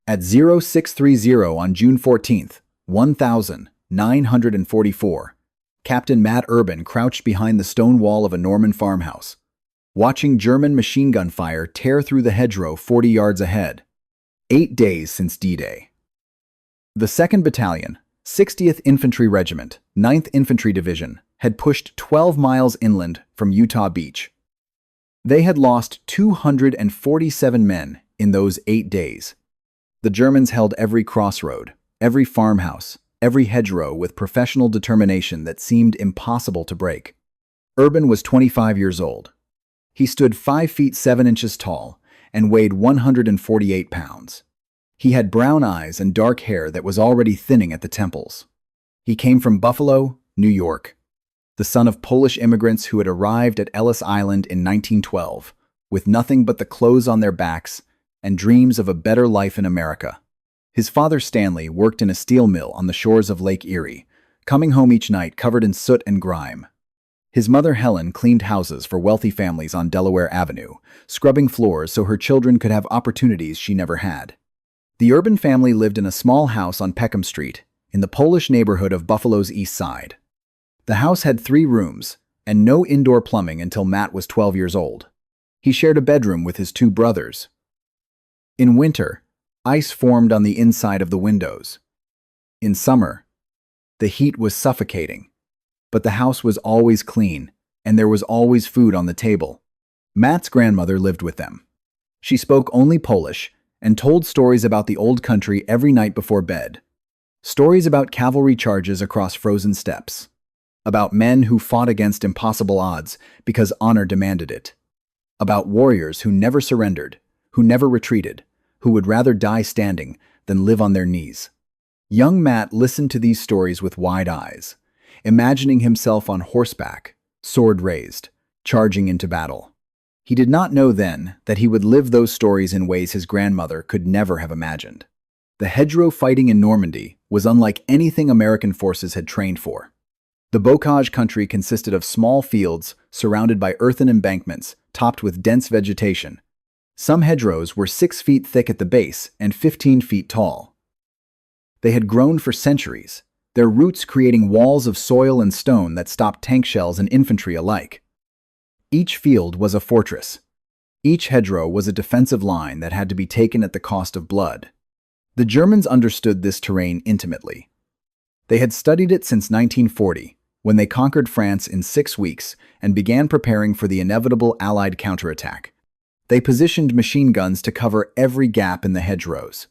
At 0630 on June 14th, 1944, Captain Matt Urban crouched behind the stone wall of a Norman farmhouse, watching German machine gun fire tear through the hedgerow 40 yards ahead. 8 days since D-Day. The 2nd Battalion, 60th Infantry Regiment, 9th Infantry Division, had pushed 12 miles inland from Utah Beach. They had lost 247 men in those 8 days. The Germans held every crossroad, every farmhouse, every hedgerow with professional determination that seemed impossible to break. Urban was 25 years old. He stood 5 feet 7 inches tall and weighed 148 pounds. He had brown eyes and dark hair that was already thinning at the temples. He came from Buffalo, New York, the son of Polish immigrants who had arrived at Ellis Island in 1912, with nothing but the clothes on their backs and dreams of a better life in America. His father Stanley worked in a steel mill on the shores of Lake Erie, coming home each night covered in soot and grime. His mother Helen cleaned houses for wealthy families on Delaware Avenue, scrubbing floors so her children could have opportunities she never had. The Urban family lived in a small house on Peckham Street, in the Polish neighborhood of Buffalo's East Side. The house had 3 rooms and no indoor plumbing until Matt was 12 years old. He shared a bedroom with his 2 brothers. In winter, ice formed on the inside of the windows. In summer, the heat was suffocating, but the house was always clean, and there was always food on the table. Matt's grandmother lived with them. She spoke only Polish and told stories about the old country every night before bed. Stories about cavalry charges across frozen steppes, about men who fought against impossible odds because honor demanded it, about warriors who never surrendered, who never retreated, who would rather die standing than live on their knees. Young Matt listened to these stories with wide eyes, imagining himself on horseback, sword raised, charging into battle. He did not know then that he would live those stories in ways his grandmother could never have imagined. The hedgerow fighting in Normandy was unlike anything American forces had trained for. The bocage country consisted of small fields surrounded by earthen embankments topped with dense vegetation. Some hedgerows were 6 feet thick at the base and 15 feet tall. They had grown for centuries, their roots creating walls of soil and stone that stopped tank shells and infantry alike. Each field was a fortress. Each hedgerow was a defensive line that had to be taken at the cost of blood. The Germans understood this terrain intimately. They had studied it since 1940, when they conquered France in 6 weeks and began preparing for the inevitable Allied counterattack. They positioned machine guns to cover every gap in the hedgerows.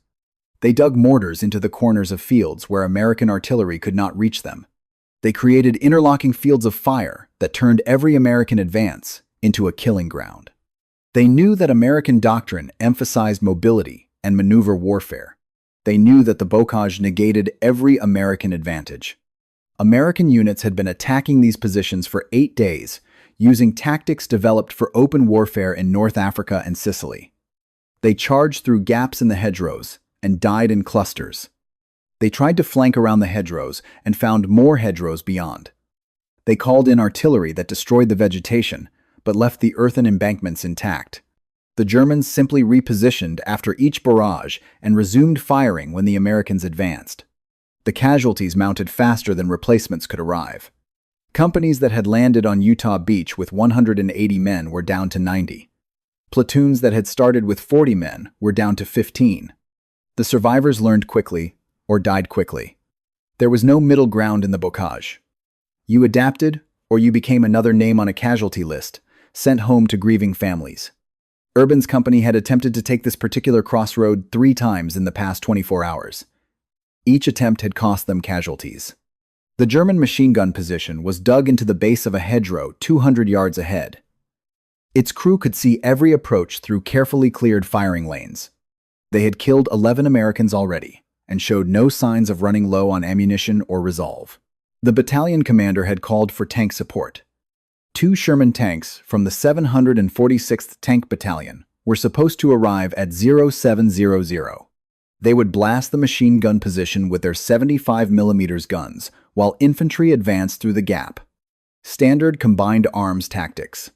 They dug mortars into the corners of fields where American artillery could not reach them. They created interlocking fields of fire that turned every American advance into a killing ground. They knew that American doctrine emphasized mobility and maneuver warfare. They knew that the bocage negated every American advantage. American units had been attacking these positions for 8 days, using tactics developed for open warfare in North Africa and Sicily. They charged through gaps in the hedgerows and died in clusters. They tried to flank around the hedgerows and found more hedgerows beyond. They called in artillery that destroyed the vegetation, but left the earthen embankments intact. The Germans simply repositioned after each barrage and resumed firing when the Americans advanced. The casualties mounted faster than replacements could arrive. Companies that had landed on Utah Beach with 180 men were down to 90. Platoons that had started with 40 men were down to 15. The survivors learned quickly or died quickly. There was no middle ground in the bocage. You adapted or you became another name on a casualty list, sent home to grieving families. Urban's company had attempted to take this particular crossroad 3 times in the past 24 hours. Each attempt had cost them casualties. The German machine gun position was dug into the base of a hedgerow 200 yards ahead. Its crew could see every approach through carefully cleared firing lanes. They had killed 11 Americans already and showed no signs of running low on ammunition or resolve. The battalion commander had called for tank support. 2 Sherman tanks from the 746th Tank Battalion were supposed to arrive at 0700. They would blast the machine gun position with their 75mm guns while infantry advanced through the gap. Standard combined arms tactics.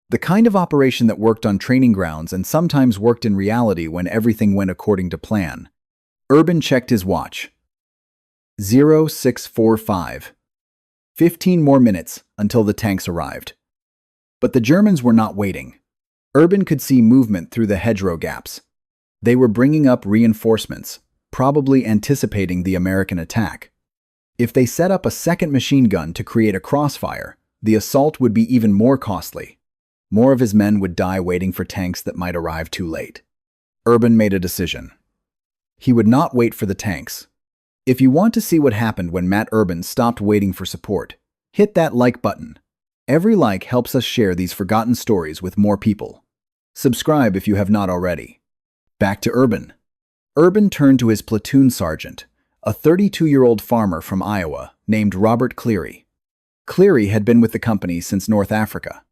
The kind of operation that worked on training grounds and sometimes worked in reality when everything went according to plan. Urban checked his watch. 0645. 15 more minutes until the tanks arrived. But the Germans were not waiting. Urban could see movement through the hedgerow gaps. They were bringing up reinforcements, probably anticipating the American attack. If they set up a second machine gun to create a crossfire, the assault would be even more costly. More of his men would die waiting for tanks that might arrive too late. Urban made a decision. He would not wait for the tanks. If you want to see what happened when Matt Urban stopped waiting for support, hit that like button. Every like helps us share these forgotten stories with more people. Subscribe if you have not already. Back to Urban. Urban turned to his platoon sergeant, a 32-year-old farmer from Iowa named Robert Cleary. Cleary had been with the company since North Africa.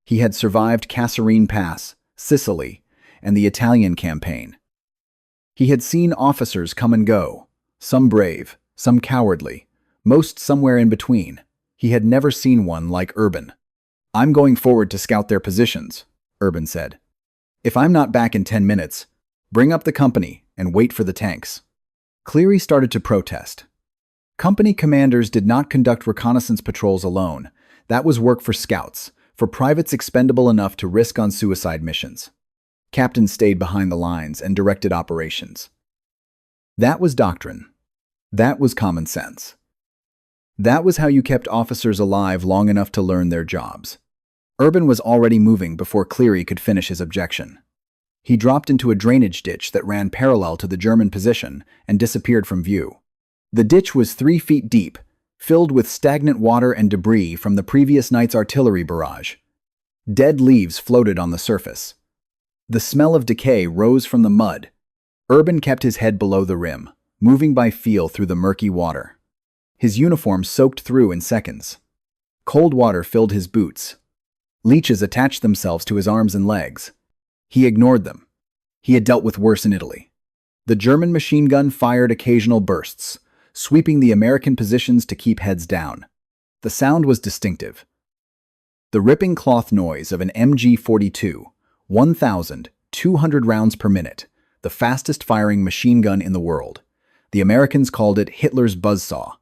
He had survived Kasserine Pass, Sicily, and the Italian campaign. He had seen officers come and go, some brave, some cowardly, most somewhere in between. He had never seen one like Urban. "I'm going forward to scout their positions," Urban said. "If I'm not back in 10 minutes, bring up the company and wait for the tanks." Cleary started to protest. Company commanders did not conduct reconnaissance patrols alone. That was work for scouts, for privates expendable enough to risk on suicide missions. Captains stayed behind the lines and directed operations. That was doctrine. That was common sense. That was how you kept officers alive long enough to learn their jobs. Urban was already moving before Cleary could finish his objection. He dropped into a drainage ditch that ran parallel to the German position and disappeared from view. The ditch was 3 feet deep, filled with stagnant water and debris from the previous night's artillery barrage. Dead leaves floated on the surface. The smell of decay rose from the mud. Urban kept his head below the rim, moving by feel through the murky water. His uniform soaked through in seconds. Cold water filled his boots. Leeches attached themselves to his arms and legs. He ignored them. He had dealt with worse in Italy. The German machine gun fired occasional bursts, sweeping the American positions to keep heads down. The sound was distinctive. The ripping cloth noise of an MG-42, 1,200 rounds per minute, the fastest-firing machine gun in the world. The Americans called it Hitler's buzzsaw.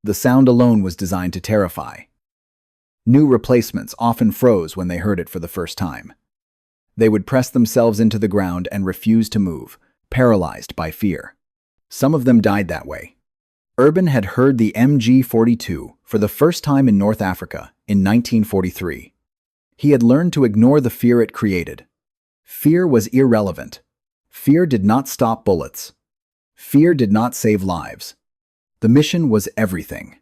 The sound alone was designed to terrify. New replacements often froze when they heard it for the first time. They would press themselves into the ground and refuse to move, paralyzed by fear. Some of them died that way. Urban had heard the MG-42 for the first time in North Africa in 1943. He had learned to ignore the fear it created. Fear was irrelevant. Fear did not stop bullets. Fear did not save lives. The mission was everything.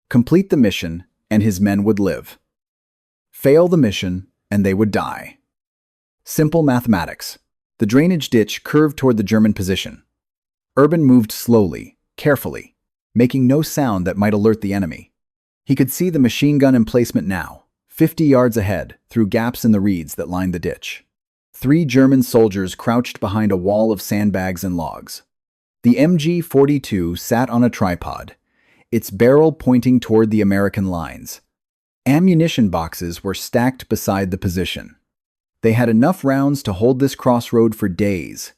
Complete the mission, and his men would live. Fail the mission, and they would die. Simple mathematics. The drainage ditch curved toward the German position. Urban moved slowly, carefully, making no sound that might alert the enemy. He could see the machine gun emplacement now, 50 yards ahead, through gaps in the reeds that lined the ditch. 3 German soldiers crouched behind a wall of sandbags and logs. The MG-42 sat on a tripod, its barrel pointing toward the American lines. Ammunition boxes were stacked beside the position. They had enough rounds to hold this crossroad for days.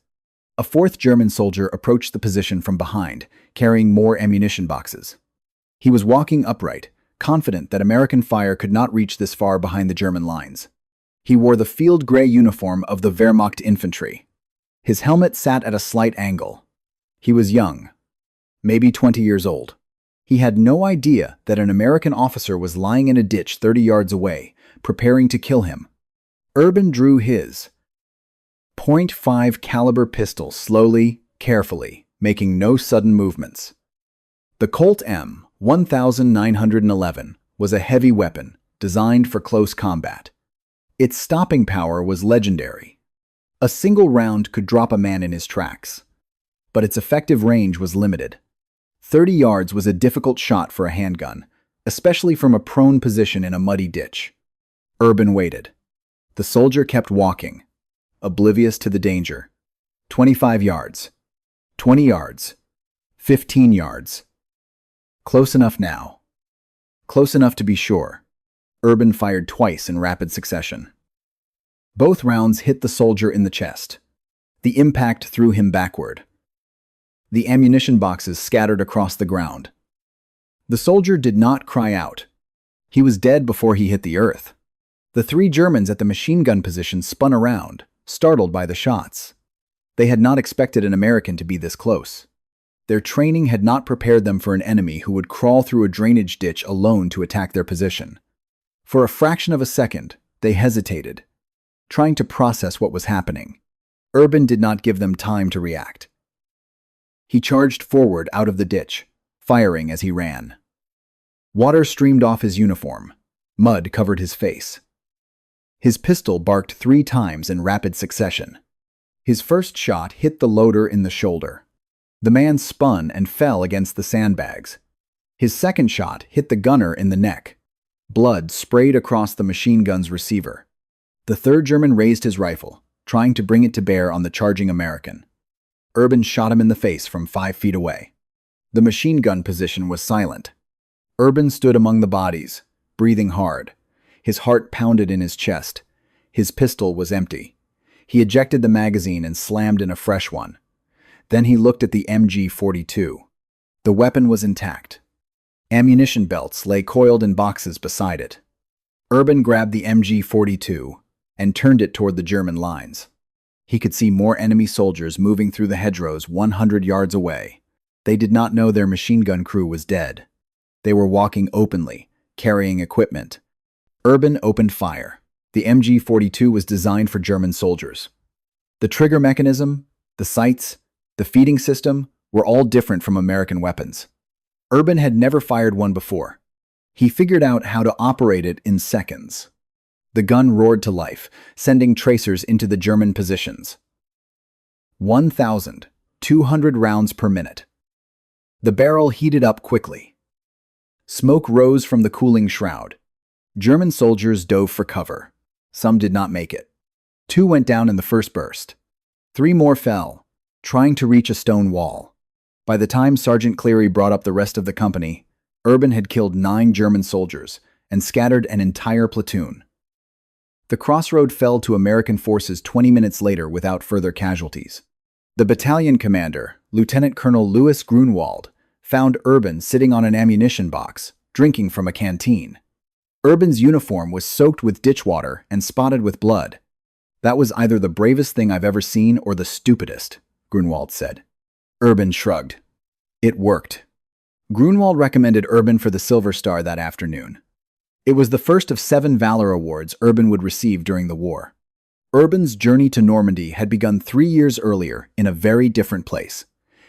A 4th German soldier approached the position from behind, carrying more ammunition boxes. He was walking upright, confident that American fire could not reach this far behind the German lines. He wore the field gray uniform of the Wehrmacht infantry. His helmet sat at a slight angle. He was young, maybe 20 years old. He had no idea that an American officer was lying in a ditch 30 yards away, preparing to kill him. Urban drew his .5 caliber pistol slowly, carefully, making no sudden movements. The Colt M1911 was a heavy weapon designed for close combat. Its stopping power was legendary. A single round could drop a man in his tracks. But its effective range was limited. 30 yards was a difficult shot for a handgun, especially from a prone position in a muddy ditch. Urban waited. The soldier kept walking, oblivious to the danger. 25 yards. 20 yards. 15 yards. Close enough now. Close enough to be sure. Urban fired twice in rapid succession. Both rounds hit the soldier in the chest. The impact threw him backward. The ammunition boxes scattered across the ground. The soldier did not cry out. He was dead before he hit the earth. The three Germans at the machine gun position spun around, startled by the shots. They had not expected an American to be this close. Their training had not prepared them for an enemy who would crawl through a drainage ditch alone to attack their position. For a fraction of a second, they hesitated, trying to process what was happening. Urban did not give them time to react. He charged forward out of the ditch, firing as he ran. Water streamed off his uniform. Mud covered his face. His pistol barked 3 times in rapid succession. His first shot hit the loader in the shoulder. The man spun and fell against the sandbags. His second shot hit the gunner in the neck. Blood sprayed across the machine gun's receiver. The third German raised his rifle, trying to bring it to bear on the charging American. Urban shot him in the face from 5 feet away. The machine gun position was silent. Urban stood among the bodies, breathing hard. His heart pounded in his chest. His pistol was empty. He ejected the magazine and slammed in a fresh one. Then he looked at the MG-42. The weapon was intact. Ammunition belts lay coiled in boxes beside it. Urban grabbed the MG-42 and turned it toward the German lines. He could see more enemy soldiers moving through the hedgerows 100 yards away. They did not know their machine gun crew was dead. They were walking openly, carrying equipment. Urban opened fire. The MG-42 was designed for German soldiers. The trigger mechanism, the sights, the feeding system were all different from American weapons. Urban had never fired one before. He figured out how to operate it in seconds. The gun roared to life, sending tracers into the German positions. 1,200 rounds per minute. The barrel heated up quickly. Smoke rose from the cooling shroud. German soldiers dove for cover. Some did not make it. 2 went down in the first burst. 3 more fell, trying to reach a stone wall. By the time Sergeant Cleary brought up the rest of the company, Urban had killed 9 German soldiers and scattered an entire platoon. The crossroad fell to American forces 20 minutes later without further casualties. The battalion commander, Lieutenant Colonel Louis Grunwald, found Urban sitting on an ammunition box, drinking from a canteen. Urban's uniform was soaked with ditch water and spotted with blood. "That was either the bravest thing I've ever seen or the stupidest," Grunwald said. Urban shrugged. It worked. Grunwald recommended Urban for the Silver Star that afternoon. It was the first of 7 Valor Awards Urban would receive during the war. Urban's journey to Normandy had begun 3 years earlier in a very different place.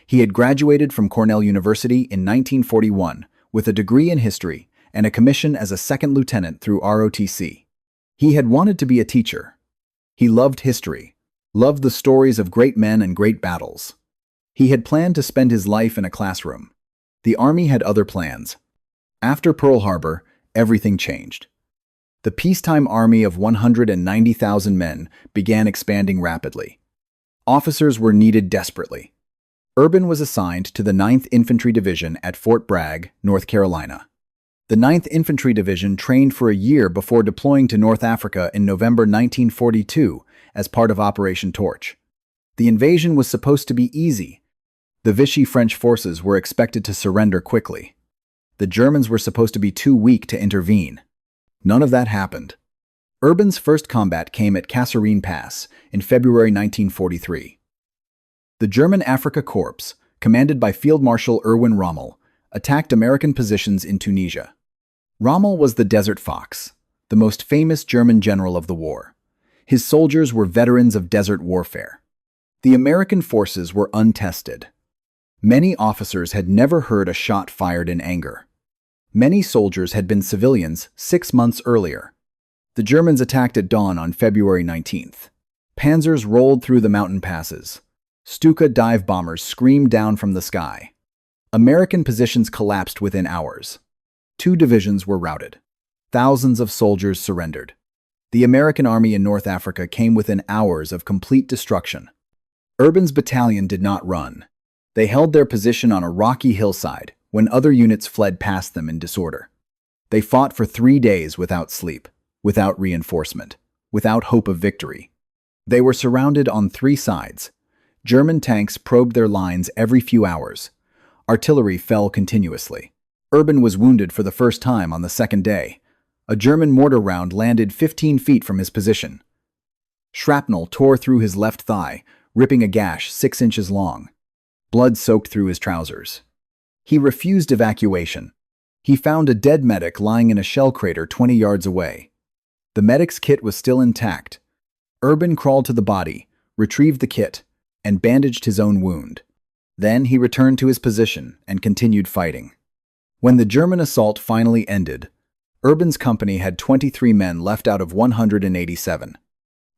He had graduated from Cornell University in 1941 with a degree in history and a commission as a second lieutenant through ROTC. He had wanted to be a teacher. He loved history, loved the stories of great men and great battles. He had planned to spend his life in a classroom. The Army had other plans. After Pearl Harbor, everything changed. The peacetime army of 190,000 men began expanding rapidly. Officers were needed desperately. Urban was assigned to the 9th Infantry Division at Fort Bragg, North Carolina. The 9th Infantry Division trained for a year before deploying to North Africa in November 1942 as part of Operation Torch. The invasion was supposed to be easy. The Vichy French forces were expected to surrender quickly. The Germans were supposed to be too weak to intervene. None of that happened. Urban's first combat came at Kasserine Pass in February 1943. The German Afrika Korps, commanded by Field Marshal Erwin Rommel, attacked American positions in Tunisia. Rommel was the Desert Fox, the most famous German general of the war. His soldiers were veterans of desert warfare. The American forces were untested. Many officers had never heard a shot fired in anger. Many soldiers had been civilians 6 months earlier. The Germans attacked at dawn on February 19th. Panzers rolled through the mountain passes. Stuka dive bombers screamed down from the sky. American positions collapsed within hours. 2 divisions were routed. Thousands of soldiers surrendered. The American army in North Africa came within hours of complete destruction. Urban's battalion did not run. They held their position on a rocky hillside when other units fled past them in disorder. They fought for 3 days without sleep, without reinforcement, without hope of victory. They were surrounded on 3 sides. German tanks probed their lines every few hours. Artillery fell continuously. Urban was wounded for the first time on the second day. A German mortar round landed 15 feet from his position. Shrapnel tore through his left thigh, ripping a gash 6 inches long. Blood soaked through his trousers. He refused evacuation. He found a dead medic lying in a shell crater 20 yards away. The medic's kit was still intact. Urban crawled to the body, retrieved the kit, and bandaged his own wound. Then he returned to his position and continued fighting. When the German assault finally ended, Urban's company had 23 men left out of 187.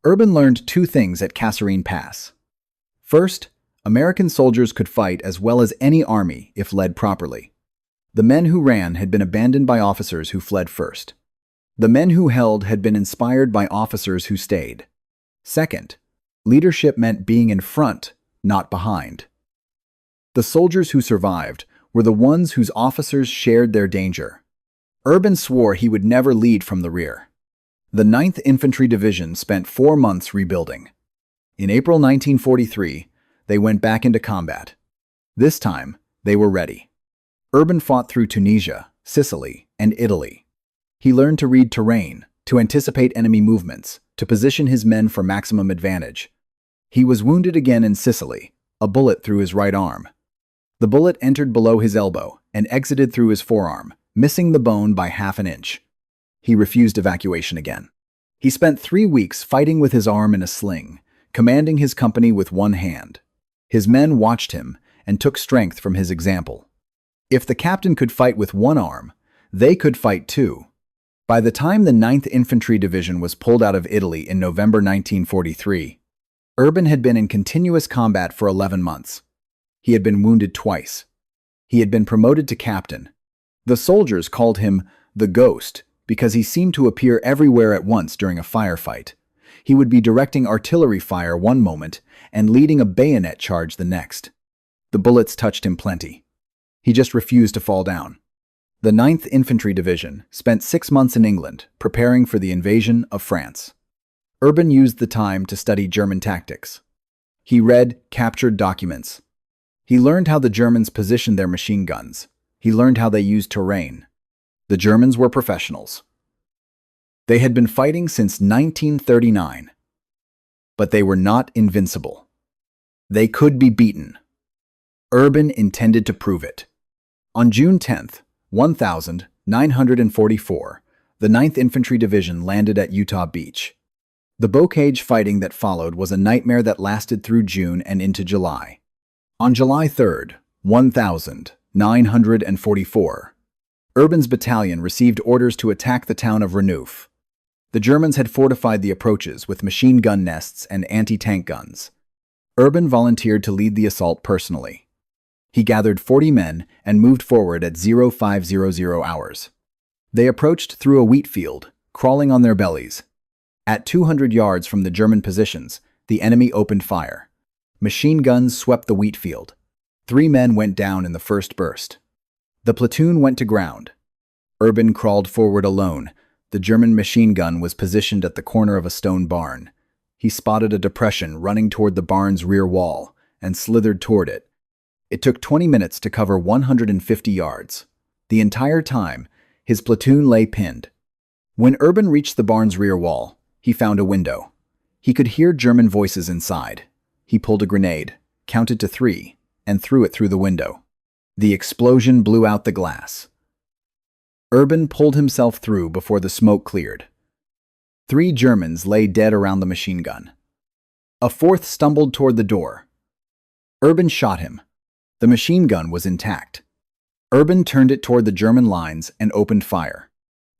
Urban learned 2 things at Kasserine Pass. First, American soldiers could fight as well as any army if led properly. The men who ran had been abandoned by officers who fled first. The men who held had been inspired by officers who stayed. Second, leadership meant being in front, not behind. The soldiers who survived were the ones whose officers shared their danger. Urban swore he would never lead from the rear. The 9th Infantry Division spent 4 months rebuilding. In April 1943, they went back into combat. This time, they were ready. Urban fought through Tunisia, Sicily, and Italy. He learned to read terrain, to anticipate enemy movements, to position his men for maximum advantage. He was wounded again in Sicily, a bullet through his right arm. The bullet entered below his elbow and exited through his forearm, missing the bone by half an inch. He refused evacuation again. He spent 3 weeks fighting with his arm in a sling, commanding his company with one hand. His men watched him and took strength from his example. If the captain could fight with one arm, they could fight too. By the time the 9th Infantry Division was pulled out of Italy in November 1943, Urban had been in continuous combat for 11 months. He had been wounded twice. He had been promoted to captain. The soldiers called him the Ghost because he seemed to appear everywhere at once during a firefight. He would be directing artillery fire one moment and leading a bayonet charge the next. The bullets touched him plenty. He just refused to fall down. The 9th Infantry Division spent 6 months in England preparing for the invasion of France. Urban used the time to study German tactics. He read captured documents. He learned how the Germans positioned their machine guns. He learned how they used terrain. The Germans were professionals. They had been fighting since 1939. But they were not invincible. They could be beaten. Urban intended to prove it. On June 10, 1944, the 9th Infantry Division landed at Utah Beach. The bocage fighting that followed was a nightmare that lasted through June and into July. On July 3, 1944, Urban's battalion received orders to attack the town of Renouf. The Germans had fortified the approaches with machine gun nests and anti-tank guns. Urban volunteered to lead the assault personally. He gathered 40 men and moved forward at 0500 hours. They approached through a wheat field, crawling on their bellies. At 200 yards from the German positions, the enemy opened fire. Machine guns swept the wheat field. 3 men went down in the first burst. The platoon went to ground. Urban crawled forward alone. The German machine gun was positioned at the corner of a stone barn. He spotted a depression running toward the barn's rear wall and slithered toward it. It took 20 minutes to cover 150 yards. The entire time, his platoon lay pinned. When Urban reached the barn's rear wall, he found a window. He could hear German voices inside. He pulled a grenade, counted to 3, and threw it through the window. The explosion blew out the glass. Urban pulled himself through before the smoke cleared. 3 Germans lay dead around the machine gun. A 4th stumbled toward the door. Urban shot him. The machine gun was intact. Urban turned it toward the German lines and opened fire.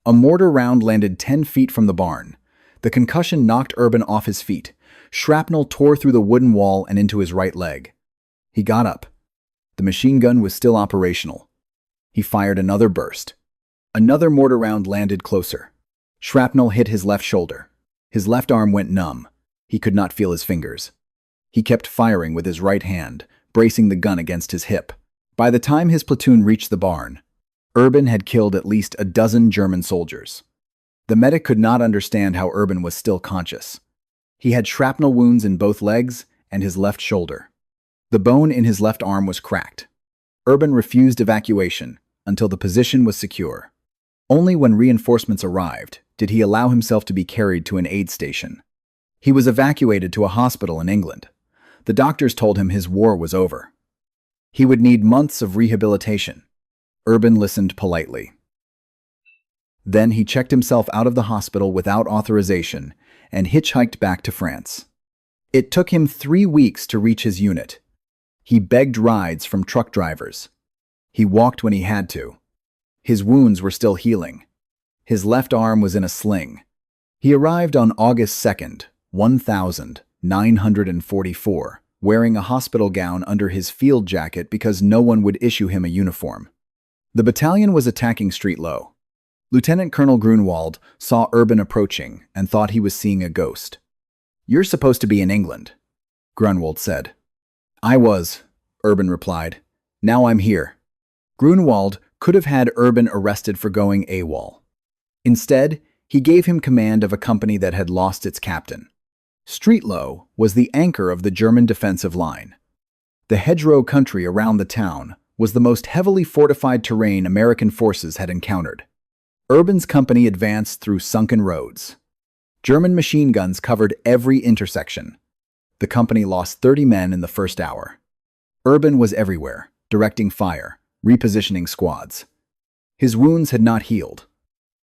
A mortar round landed 10 feet from the barn. The concussion knocked Urban off his feet. Shrapnel tore through the wooden wall and into his right leg. He got up. The machine gun was still operational. He fired another burst. Another mortar round landed closer. Shrapnel hit his left shoulder. His left arm went numb. He could not feel his fingers. He kept firing with his right hand, bracing the gun against his hip. By the time his platoon reached the barn, Urban had killed at least a dozen German soldiers. The medic could not understand how Urban was still conscious. He had shrapnel wounds in both legs and his left shoulder. The bone in his left arm was cracked. Urban refused evacuation until the position was secure. Only when reinforcements arrived did he allow himself to be carried to an aid station. He was evacuated to a hospital in England. The doctors told him his war was over. He would need months of rehabilitation. Urban listened politely. Then he checked himself out of the hospital without authorization and hitchhiked back to France. It took him 3 weeks to reach his unit. He begged rides from truck drivers. He walked when he had to. His wounds were still healing. His left arm was in a sling. He arrived on August 2nd, 1944, wearing a hospital gown under his field jacket because no one would issue him a uniform. The battalion was attacking Street Low. Lieutenant Colonel Grunwald saw Urban approaching and thought he was seeing a ghost. "You're supposed to be in England," Grunwald said. "I was," Urban replied. "Now I'm here." Grunwald could have had Urban arrested for going AWOL. Instead, he gave him command of a company that had lost its captain. Street Low was the anchor of the German defensive line. The hedgerow country around the town was the most heavily fortified terrain American forces had encountered. Urban's company advanced through sunken roads. German machine guns covered every intersection. The company lost 30 men in the first hour. Urban was everywhere, directing fire, repositioning squads. His wounds had not healed.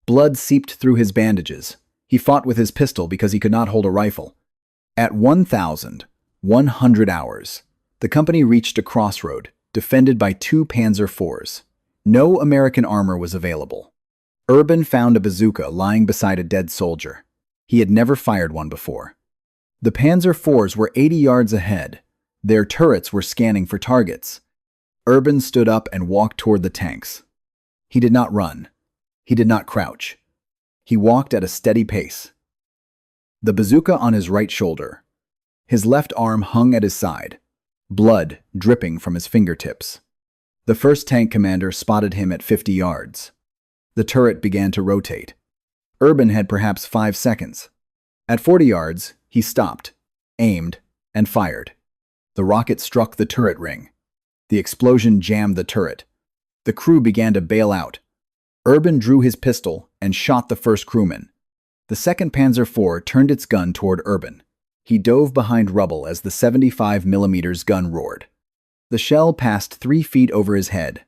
Blood seeped through his bandages. He fought with his pistol because he could not hold a rifle. At 1,100 hours, the company reached a crossroad, defended by 2 Panzer IVs. No American armor was available. Urban found a bazooka lying beside a dead soldier. He had never fired one before. The Panzer IVs were 80 yards ahead. Their turrets were scanning for targets. Urban stood up and walked toward the tanks. He did not run. He did not crouch. He walked at a steady pace. The bazooka on his right shoulder. His left arm hung at his side, blood dripping from his fingertips. The first tank commander spotted him at 50 yards. The turret began to rotate. Urban had perhaps 5 seconds. At 40 yards, he stopped, aimed, and fired. The rocket struck the turret ring. The explosion jammed the turret. The crew began to bail out. Urban drew his pistol and shot the first crewman. The second Panzer IV turned its gun toward Urban. He dove behind rubble as the 75mm gun roared. The shell passed 3 feet over his head.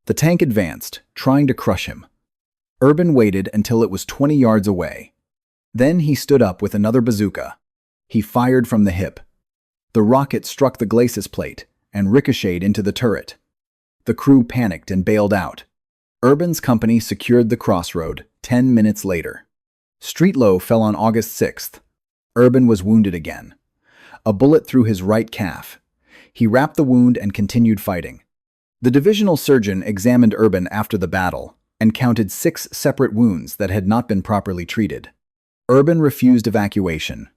The tank advanced, trying to crush him. Urban waited until it was 20 yards away. Then he stood up with another bazooka. He fired from the hip. The rocket struck the glacis plate and ricocheted into the turret. The crew panicked and bailed out. Urban's company secured the crossroad 10 minutes later. Street Low fell on August 6th. Urban was wounded again. A bullet through his right calf. He wrapped the wound and continued fighting. The divisional surgeon examined Urban after the battle and counted 6 separate wounds that had not been properly treated. Urban refused evacuation.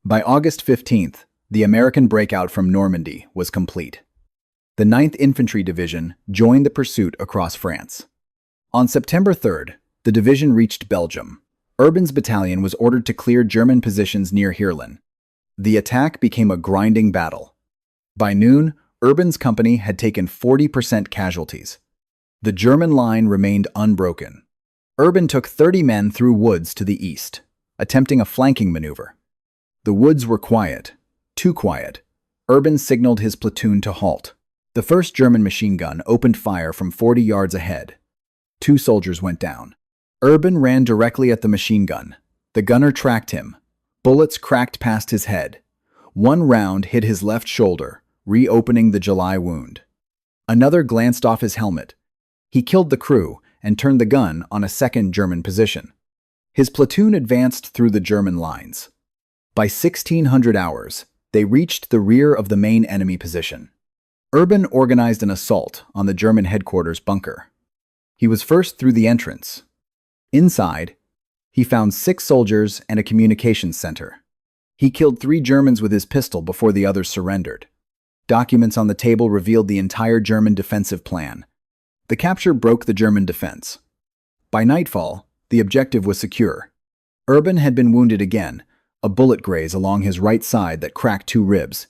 By August 15th, the American breakout from Normandy was complete. The 9th Infantry Division joined the pursuit across France. On September 3rd, the division reached Belgium. Urban's battalion was ordered to clear German positions near Heerlen. The attack became a grinding battle. By noon, Urban's company had taken 40% casualties. The German line remained unbroken. Urban took 30 men through woods to the east, attempting a flanking maneuver. The woods were quiet, too quiet. Urban signaled his platoon to halt. The first German machine gun opened fire from 40 yards ahead. 2 soldiers went down. Urban ran directly at the machine gun. The gunner tracked him. Bullets cracked past his head. 1 round hit his left shoulder, reopening the July wound. Another glanced off his helmet. He killed the crew and turned the gun on a second German position. His platoon advanced through the German lines. By 1600 hours, they reached the rear of the main enemy position. Urban organized an assault on the German headquarters bunker. He was first through the entrance. Inside, he found 6 soldiers and a communications center. He killed 3 Germans with his pistol before the others surrendered. Documents on the table revealed the entire German defensive plan. The capture broke the German defense. By nightfall, the objective was secure. Urban had been wounded again, a bullet graze along his right side that cracked 2 ribs.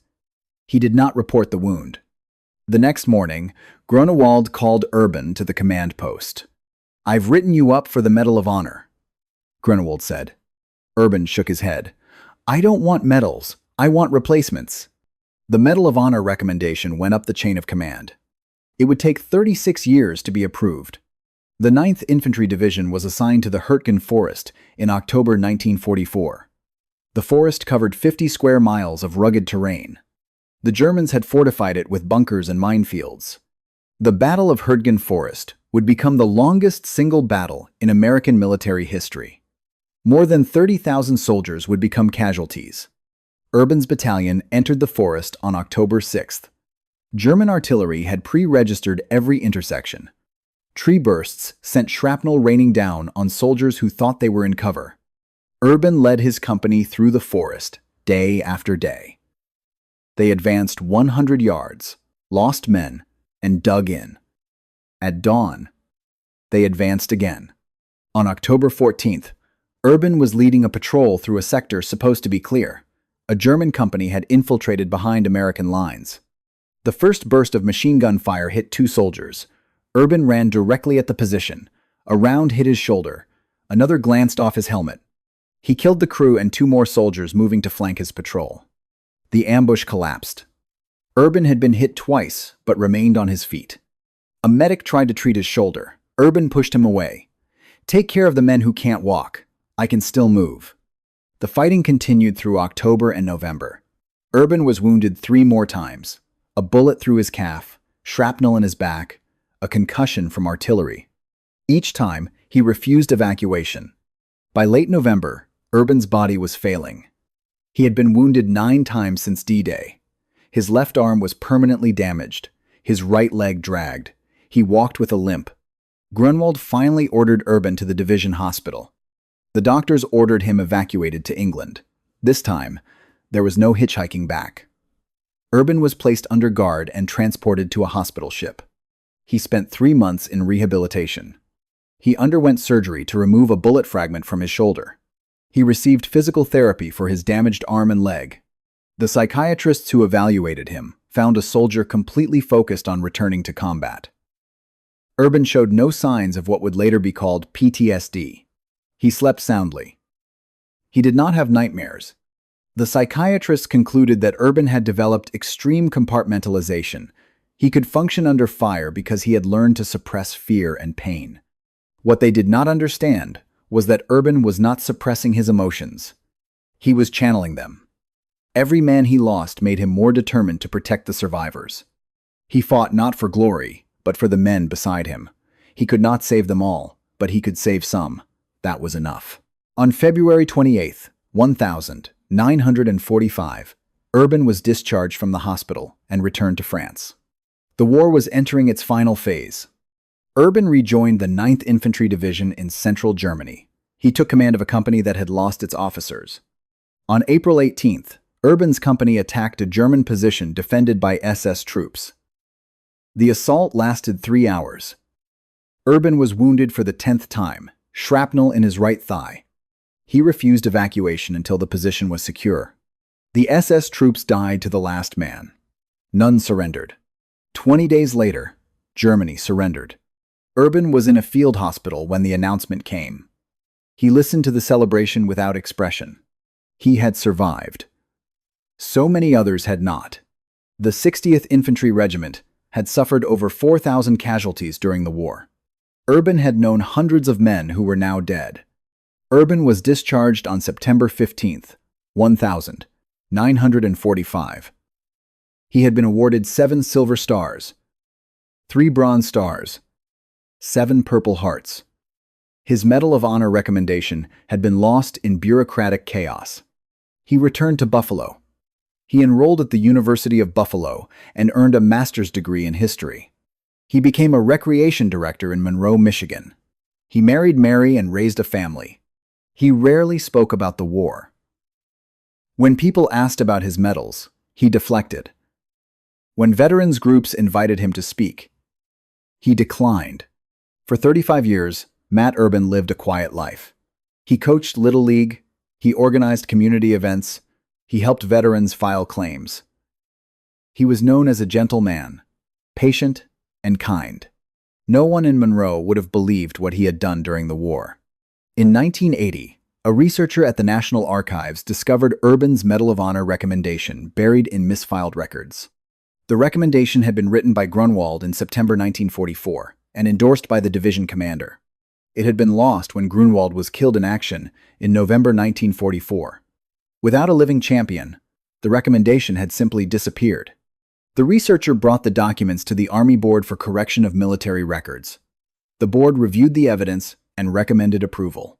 He did not report the wound. The next morning, Grunewald called Urban to the command post. "I've written you up for the Medal of Honor," Grunewald said. Urban shook his head. "I don't want medals. I want replacements." The Medal of Honor recommendation went up the chain of command. It would take 36 years to be approved. The 9th Infantry Division was assigned to the Hurtgen Forest in October 1944. The forest covered 50 square miles of rugged terrain. The Germans had fortified it with bunkers and minefields. The Battle of Hurtgen Forest would become the longest single battle in American military history. More than 30,000 soldiers would become casualties. Urban's battalion entered the forest on October 6th. German artillery had pre-registered every intersection. Tree bursts sent shrapnel raining down on soldiers who thought they were in cover. Urban led his company through the forest, day after day. They advanced 100 yards, lost men, and dug in. At dawn, they advanced again. On October 14th, Urban was leading a patrol through a sector supposed to be clear. A German company had infiltrated behind American lines. The first burst of machine gun fire hit 2 soldiers. Urban ran directly at the position. A round hit his shoulder. Another glanced off his helmet. He killed the crew and 2 more soldiers moving to flank his patrol. The ambush collapsed. Urban had been hit twice, but remained on his feet. A medic tried to treat his shoulder. Urban pushed him away. "Take care of the men who can't walk. I can still move." The fighting continued through October and November. Urban was wounded 3 more times. A bullet through his calf, shrapnel in his back, a concussion from artillery. Each time, he refused evacuation. By late November, Urban's body was failing. He had been wounded 9 times since D-Day. His left arm was permanently damaged. His right leg dragged. He walked with a limp. Grunewald finally ordered Urban to the division hospital. The doctors ordered him evacuated to England. This time, there was no hitchhiking back. Urban was placed under guard and transported to a hospital ship. He spent 3 months in rehabilitation. He underwent surgery to remove a bullet fragment from his shoulder. He received physical therapy for his damaged arm and leg. The psychiatrists who evaluated him found a soldier completely focused on returning to combat. Urban showed no signs of what would later be called PTSD. He slept soundly. He did not have nightmares. The psychiatrists concluded that Urban had developed extreme compartmentalization. He could function under fire because he had learned to suppress fear and pain. What they did not understand was that Urban was not suppressing his emotions. He was channeling them. Every man he lost made him more determined to protect the survivors. He fought not for glory, but for the men beside him. He could not save them all, but he could save some. That was enough. On February 28, 1945, Urban was discharged from the hospital and returned to France. The war was entering its final phase. Urban rejoined the 9th Infantry Division in central Germany. He took command of a company that had lost its officers. On April 18th, Urban's company attacked a German position defended by SS troops. The assault lasted 3 hours. Urban was wounded for the 10th time, shrapnel in his right thigh. He refused evacuation until the position was secure. The SS troops died to the last man. None surrendered. 20 days later, Germany surrendered. Urban was in a field hospital when the announcement came. He listened to the celebration without expression. He had survived. So many others had not. The 60th Infantry Regiment had suffered over 4,000 casualties during the war. Urban had known hundreds of men who were now dead. Urban was discharged on September 15th, 1945. He had been awarded 7 Silver Stars, 3 Bronze Stars, 7 Purple Hearts. His Medal of Honor recommendation had been lost in bureaucratic chaos. He returned to Buffalo. He enrolled at the University of Buffalo and earned a master's degree in history. He became a recreation director in Monroe, Michigan. He married Mary and raised a family. He rarely spoke about the war. When people asked about his medals, he deflected. When veterans groups invited him to speak, he declined. For 35 years, Matt Urban lived a quiet life. He coached Little League, he organized community events, he helped veterans file claims. He was known as a gentle man, patient and kind. No one in Monroe would have believed what he had done during the war. In 1980, a researcher at the National Archives discovered Urban's Medal of Honor recommendation buried in misfiled records. The recommendation had been written by Grunwald in September 1944 and endorsed by the division commander. It had been lost when Grunwald was killed in action in November 1944. Without a living champion, the recommendation had simply disappeared. The researcher brought the documents to the Army Board for Correction of Military Records. The board reviewed the evidence and recommended approval.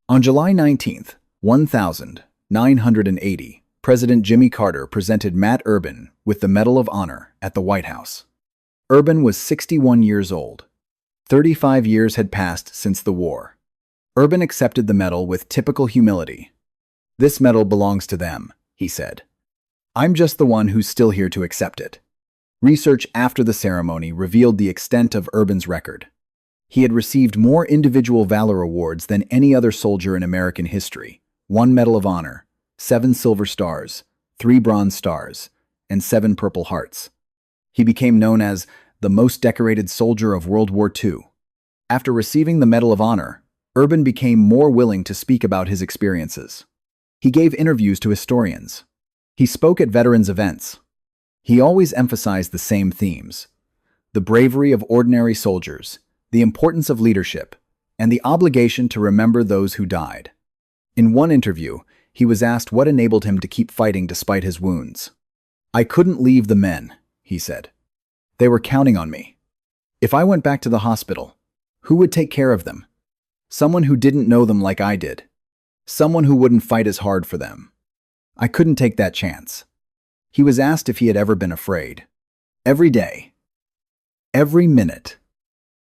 On July 19, 1980, President Jimmy Carter presented Matt Urban with the Medal of Honor at the White House. Urban was 61 years old. 35 years had passed since the war. Urban accepted the medal with typical humility. "This medal belongs to them," he said. "I'm just the one who's still here to accept it." Research after the ceremony revealed the extent of Urban's record. He had received more individual valor awards than any other soldier in American history: 1 Medal of Honor, 7 Silver Stars, 3 Bronze Stars, and 7 Purple Hearts. He became known as the most decorated soldier of World War II. After receiving the Medal of Honor, Urban became more willing to speak about his experiences. He gave interviews to historians. He spoke at veterans' events. He always emphasized the same themes: the bravery of ordinary soldiers, the importance of leadership, and the obligation to remember those who died. In one interview, he was asked what enabled him to keep fighting despite his wounds. "I couldn't leave the men," he said. "They were counting on me. If I went back to the hospital, who would take care of them? Someone who didn't know them like I did. Someone who wouldn't fight as hard for them. I couldn't take that chance." He was asked if he had ever been afraid. "Every day. Every minute.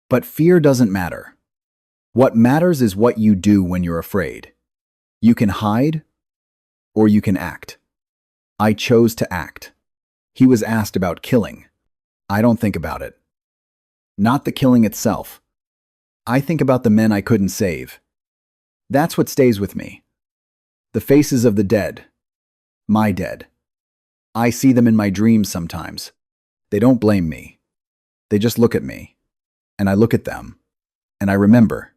But fear doesn't matter. What matters is what you do when you're afraid. You can hide, or you can act. I chose to act." He was asked about killing. "I don't think about it. Not the killing itself. I think about the men I couldn't save. That's what stays with me. The faces of the dead. My dead. I see them in my dreams sometimes. They don't blame me. They just look at me. And I look at them. And I remember."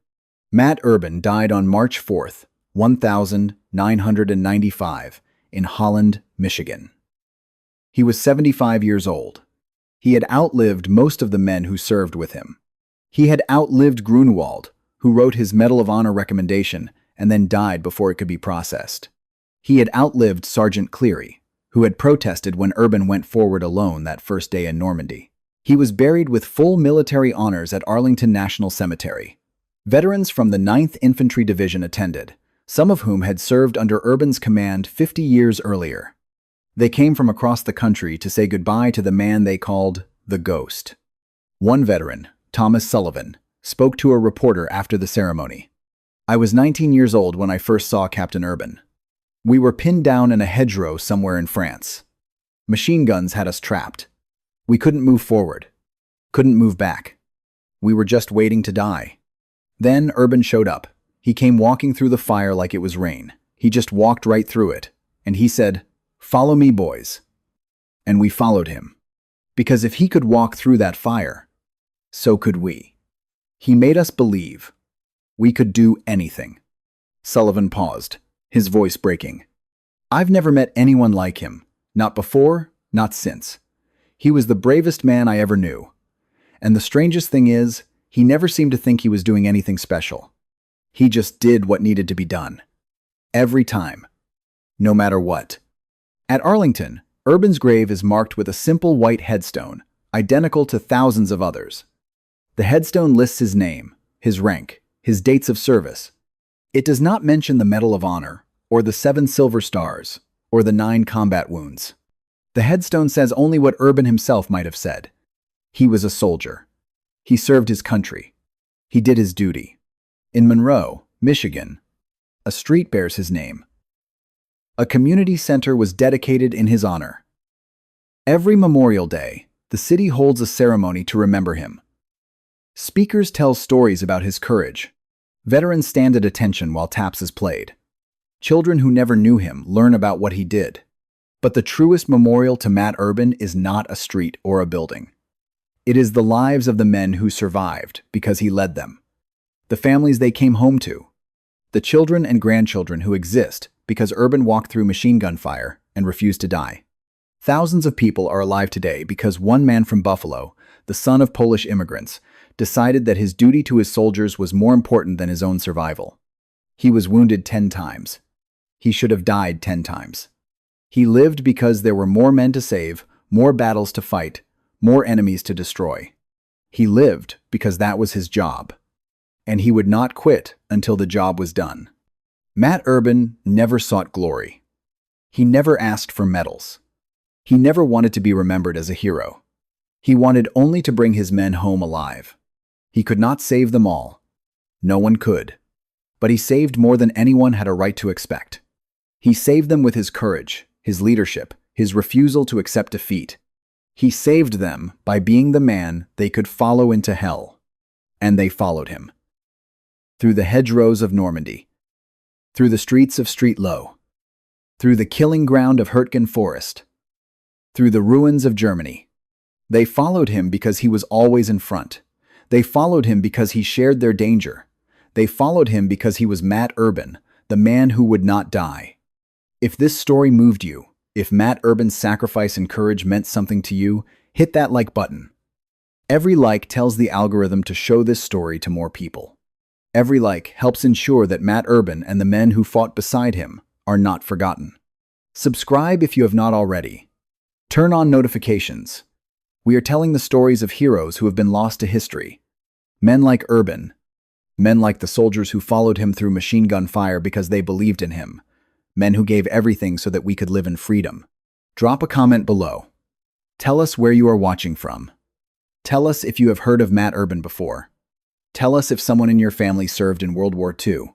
Matt Urban died on March 4, 1995, in Holland, Michigan. He was 75 years old. He had outlived most of the men who served with him. He had outlived Grunwald, who wrote his Medal of Honor recommendation and then died before it could be processed. He had outlived Sergeant Cleary, who had protested when Urban went forward alone that first day in Normandy. He was buried with full military honors at Arlington National Cemetery. Veterans from the 9th Infantry Division attended, some of whom had served under Urban's command 50 years earlier. They came from across the country to say goodbye to the man they called the Ghost. One veteran, Thomas Sullivan, spoke to a reporter after the ceremony. "I was 19 years old when I first saw Captain Urban. We were pinned down in a hedgerow somewhere in France. Machine guns had us trapped. We couldn't move forward, couldn't move back. We were just waiting to die. Then Urban showed up. He came walking through the fire like it was rain. He just walked right through it. And he said, 'Follow me, boys.' And we followed him. Because if he could walk through that fire, so could we. He made us believe we could do anything." Sullivan paused, his voice breaking. "I've never met anyone like him. Not before, not since. He was the bravest man I ever knew. And the strangest thing is, he never seemed to think he was doing anything special. He just did what needed to be done. Every time. No matter what." At Arlington, Urban's grave is marked with a simple white headstone, identical to thousands of others. The headstone lists his name, his rank, his dates of service. It does not mention the Medal of Honor, or the 7 Silver Stars, or the 9 combat wounds. The headstone says only what Urban himself might have said. He was a soldier. He served his country. He did his duty. In Monroe, Michigan, a street bears his name. A community center was dedicated in his honor. Every Memorial Day, the city holds a ceremony to remember him. Speakers tell stories about his courage. Veterans stand at attention while taps is played. Children who never knew him learn about what he did. But the truest memorial to Matt Urban is not a street or a building. It is the lives of the men who survived because he led them, the families they came home to, the children and grandchildren who exist because Urban walked through machine gun fire and refused to die. Thousands of people are alive today because one man from Buffalo, the son of Polish immigrants, decided that his duty to his soldiers was more important than his own survival. He was wounded 10 times. He should have died 10 times. He lived because there were more men to save, more battles to fight, more enemies to destroy. He lived because that was his job. And he would not quit until the job was done. Matt Urban never sought glory. He never asked for medals. He never wanted to be remembered as a hero. He wanted only to bring his men home alive. He could not save them all. No one could. But he saved more than anyone had a right to expect. He saved them with his courage, his leadership, his refusal to accept defeat. He saved them by being the man they could follow into hell. And they followed him. Through the hedgerows of Normandy, through the streets of Street Low, through the killing ground of Hurtgen Forest, through the ruins of Germany. They followed him because he was always in front. They followed him because he shared their danger. They followed him because he was Matt Urban, the man who would not die. If this story moved you, if Matt Urban's sacrifice and courage meant something to you, hit that like button. Every like tells the algorithm to show this story to more people. Every like helps ensure that Matt Urban and the men who fought beside him are not forgotten. Subscribe if you have not already. Turn on notifications. We are telling the stories of heroes who have been lost to history. Men like Urban. Men like the soldiers who followed him through machine gun fire because they believed in him. Men who gave everything so that we could live in freedom. Drop a comment below. Tell us where you are watching from. Tell us if you have heard of Matt Urban before. Tell us if someone in your family served in World War II.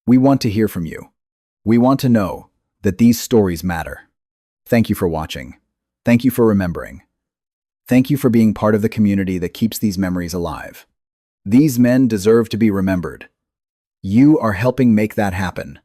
We want to hear from you. We want to know that these stories matter. Thank you for watching. Thank you for remembering. Thank you for being part of the community that keeps these memories alive. These men deserve to be remembered. You are helping make that happen.